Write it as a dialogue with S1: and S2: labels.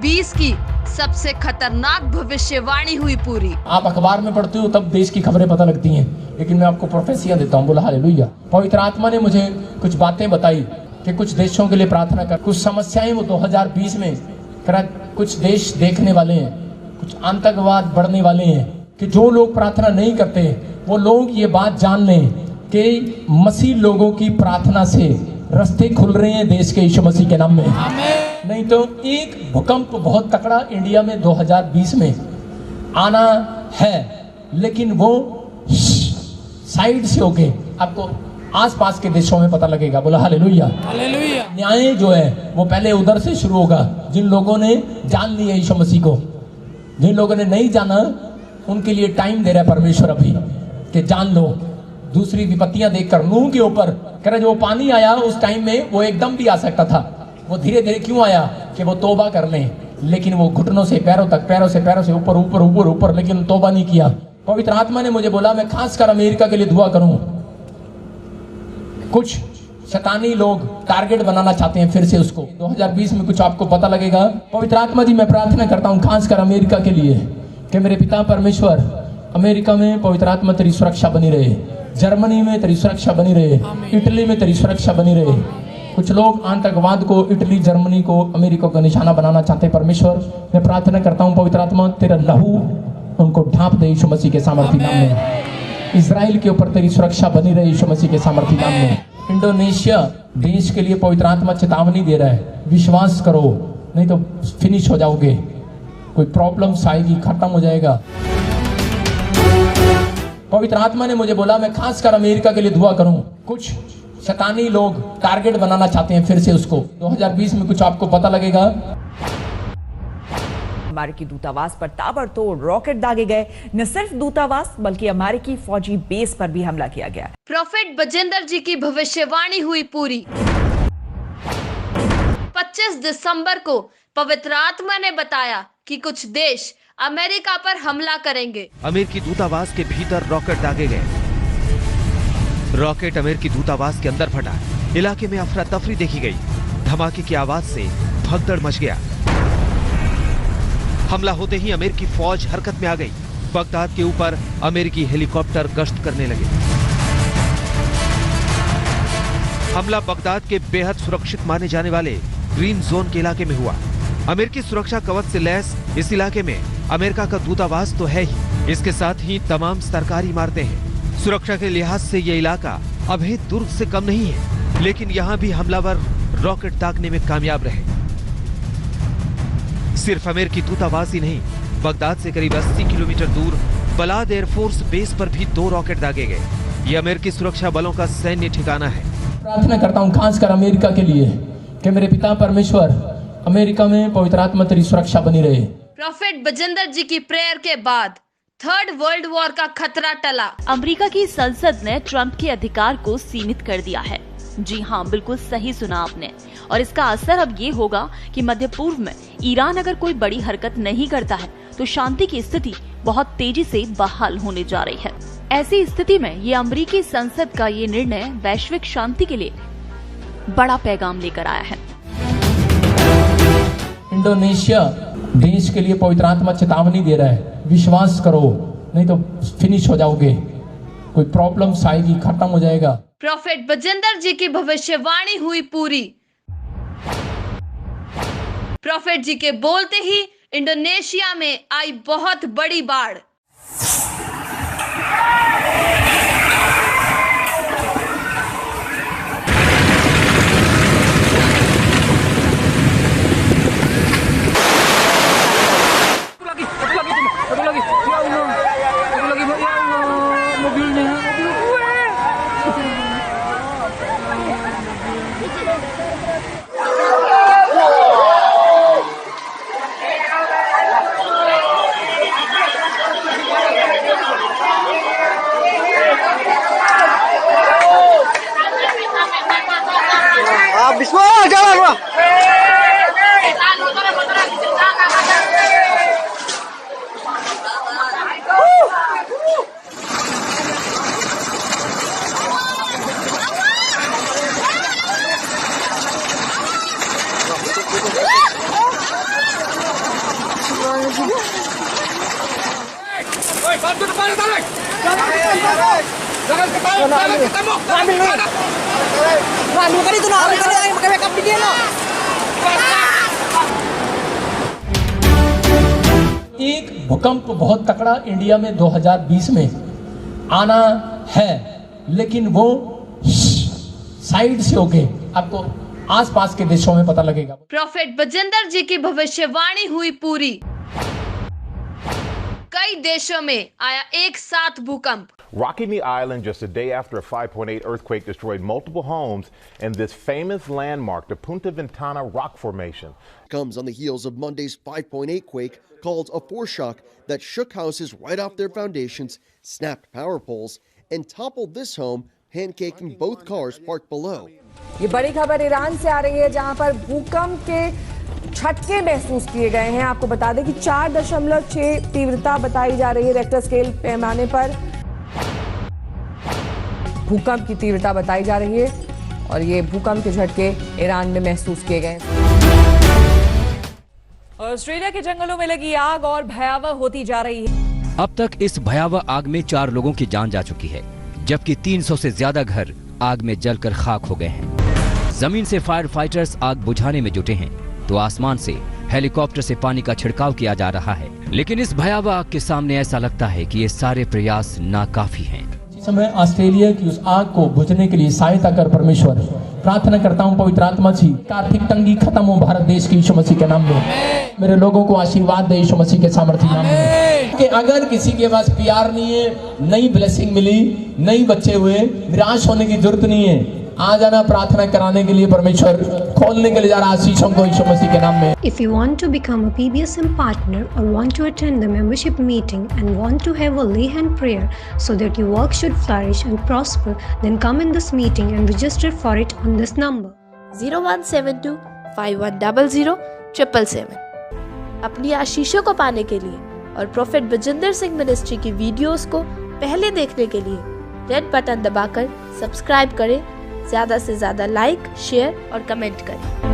S1: 2020 की सबसे खतरनाक भविष्यवाणी हुई पूरी।
S2: आप अखबार में पढ़ते हो तब देश की खबरें पता लगती हैं, लेकिन मैं आपको प्रोफेसियां देता हूँ। बोला हालेलुया। पवित्र आत्मा ने मुझे कुछ बातें बताई कि कुछ देशों के लिए प्रार्थना कर। कुछ समस्याएं वो 2020 में कुछ देश देखने वाले हैं, कुछ आतंकवाद बढ़ने वाले हैं कि जो लोग प्रार्थना नहीं करते वो लोग ये बात जान लें कि मसीह लोगों की प्रार्थना से रास्ते खुल रहे हैं देश के यीशु मसीह के नाम में। नहीं तो एक भूकंप बहुत तकड़ा इंडिया में 2020 में आना है, लेकिन वो साइड से होके आपको आसपास के देशों में पता लगेगा। बोला हालेलुया। हालेलुया। न्याय जो है वो पहले उधर से शुरू होगा, जिन लोगों ने जान लिया यीशु मसीह को। जिन लोगों ने नहीं जाना उनके लिए टाइम दे रहा है परमेश्वर अभी कि जान लो। दूसरी विपत्तियां देखकर नूह के ऊपर कह रहे जो पानी आया उस टाइम में वो एकदम भी आ सकता था, वो धीरे धीरे क्यों आया कि वो तौबा कर लें, लेकिन वो घुटनों से पैरों तक, पैरों से ऊपर ऊपर ऊपर ऊपर, लेकिन तौबा नहीं किया। पवित्र आत्मा ने मुझे बोला मैं खासकर अमेरिका के लिए दुआ करूं। कुछ शैतानी लोग टारगेट बनाना चाहते हैं फिर से उसको। 2020 में कुछ आपको पता लगेगा। पवित्र आत्मा जी मैं प्रार्थना करता हूं खासकर अमेरिका के लिए कि मेरे पिता परमेश्वर अमेरिका में पवित्र आत्मा तेरी सुरक्षा बनी रहे, जर्मनी में तेरी सुरक्षा बनी रहे, इटली में तेरी सुरक्षा बनी रहे। कुछ लोग आतंकवाद को, इटली, जर्मनी को, अमेरिका का निशाना बनाना चाहते हैं। परमेश्वर मैं प्रार्थना करता हूँ पवित्र आत्मा तेरा लहू उनको ढांप दे यीशु मसीह के सामर्थी नाम में। इजराइल के ऊपर तेरी सुरक्षा बनी रहे यीशु मसीह के सामर्थी नाम में। इंडोनेशिया देश के लिए पवित्र आत्मा चेतावनी दे रहा है, विश्वास करो नहीं तो फिनिश हो जाओगे, कोई प्रॉब्लम्स आएगी, खत्म हो जाएगा। पवित्र आत्मा ने मुझे बोला मैं खासकर अमेरिका के लिए दुआ करूं। कुछ शैतानी लोग टारगेट बनाना चाहते हैं फिर से उसको। 2020 में कुछ आपको पता लगेगा।
S3: अमेरिकी दूतावास पर ताबड़तोड़ रॉकेट दागे गए। न सिर्फ दूतावास बल्कि अमेरिकी फौजी बेस पर भी हमला किया गया।
S1: प्रोफेट बजेंद्र जी की भविष्यवाणी हुई पूरी। 25 दिसंबर को पवित्र आत्मा ने बताया कि कुछ देश अमेरिका पर हमला करेंगे।
S4: अमेरिकी दूतावास के भीतर रॉकेट दागे गए। रॉकेट अमेरिकी दूतावास के अंदर फटा। इलाके में अफरा तफरी देखी गई। धमाके की आवाज से भगदड़ मच गया। हमला होते ही अमेरिकी फौज हरकत में आ गई। बगदाद के ऊपर अमेरिकी हेलीकॉप्टर गश्त करने लगे। हमला बगदाद के बेहद सुरक्षित माने जाने वाले ग्रीन जोन के इलाके में हुआ। अमेरिकी सुरक्षा कवच से लैस इस इलाके में अमेरिका का दूतावास तो है ही, इसके साथ ही तमाम सरकारी इमारतें हैं। सुरक्षा के लिहाज से यह इलाका अभेद दुर्ग से कम नहीं है, लेकिन यहाँ भी हमलावर रॉकेट दागने में कामयाब रहे। सिर्फ अमेरिकी दूतावास ही नहीं, बगदाद से करीब 80 किलोमीटर दूर बलाद एयरफोर्स बेस पर भी 2 रॉकेट दागे गए। ये अमेरिकी सुरक्षा बलों का सैन्य ठिकाना है।
S2: प्रार्थना करता हूँ खासकर अमेरिका के लिए कि मेरे पिता परमेश्वर अमेरिका में पवित्र आत्मा तेरी सुरक्षा बनी रहे।
S1: प्रोफेट बजेंद्र जी की प्रेयर के बाद 3rd वर्ल्ड वॉर का खतरा टला।
S5: अमेरिका की संसद ने ट्रंप के अधिकार को सीमित कर दिया है। जी हाँ, बिल्कुल सही सुना आपने। और इसका असर अब ये होगा कि मध्य पूर्व में ईरान अगर कोई बड़ी हरकत नहीं करता है तो शांति की स्थिति बहुत तेजी से बहाल होने जा रही है। ऐसी स्थिति में ये अमेरिकी संसद का ये निर्णय वैश्विक शांति के लिए बड़ा पैगाम लेकर आया है।
S2: इंडोनेशिया देश के लिए पवित्र आत्मा चेतावनी दे रहा है, विश्वास करो नहीं तो फिनिश हो जाओगे, कोई प्रॉब्लम्स आएगी, खत्म हो जाएगा।
S1: प्रोफेट बजेंद्र जी की भविष्यवाणी हुई पूरी। प्रोफेट जी के बोलते ही इंडोनेशिया में आई बहुत बड़ी बाढ़।
S2: एक भूकंप बहुत तकड़ा इंडिया में 2020 में आना है, लेकिन वो साइड से होके आपको आसपास के देशों में पता लगेगा।
S1: प्रोफेट बजिंदर जी की भविष्यवाणी हुई पूरी। कई देशों में आया एक साथ भूकंप।
S6: Rocking the island just a day after a 5.8 earthquake destroyed multiple homes in this famous landmark, the Punta Ventana rock formation.
S7: Comes on the heels of Monday's 5.8 quake called a foreshock that shook houses right off their foundations, snapped power poles, and toppled this home, pancaking both cars parked below.
S8: ये बड़ी खबर Iran से आ रही है, जहां पर भूकंप के झटके महसूस किए गए हैं। आपको बता दें कि 4.6 तीव्रता बताई जा रही है रेक्टर स्केल पैमाने पर। भूकंप की तीव्रता बताई जा रही है और ये भूकंप के झटके ईरान में महसूस किए गए।
S3: ऑस्ट्रेलिया के जंगलों में लगी आग और भयावह होती जा रही है।
S9: अब तक इस भयावह आग में 4 लोगों की जान जा चुकी है, जबकि 300 से ज्यादा घर आग में जलकर खाक हो गए हैं। जमीन से फायर फाइटर्स आग बुझाने में जुटे हैं, तो आसमान से हेलीकॉप्टर से पानी का छिड़काव किया जा रहा है। लेकिन इस भयावह आग के सामने ऐसा लगता है कि ये सारे प्रयास नाकाफी हैं।
S2: इस समय ऑस्ट्रेलिया की उस आग को बुझने के लिए सहायता कर परमेश्वर। प्रार्थना करता हूँ पवित्र आत्मा जी, आर्थिक तंगी खत्म हो भारत देश की यीशु मसीह के नाम में। मेरे लोगों को आशीर्वाद दे यीशु मसीह के सामर्थ्य नाम में। कि अगर किसी के पास प्यार नहीं है, नई ब्लेसिंग मिली, नई बच्चे हुए, निराश होने की जरूरत नहीं है। आ जाना प्रार्थना कराने के लिए, परमेश्वर खोलने के लिए जा रहा आशीषों को यीशु मसीह के नाम में।
S10: If you want to become a PBSM partner or want to attend the membership meeting and want to have a lay hand prayer so that your work should flourish and prosper, then come in this meeting and register for it on this number
S11: 0172 5100 777। अपनी आशीषों को पाने के लिए और prophet Bajinder Singh ministry की videos को पहले देखने के लिए रेड बटन दबाकर सब्सक्राइब करें, ज्यादा से ज्यादा लाइक, शेयर और कमेंट करें।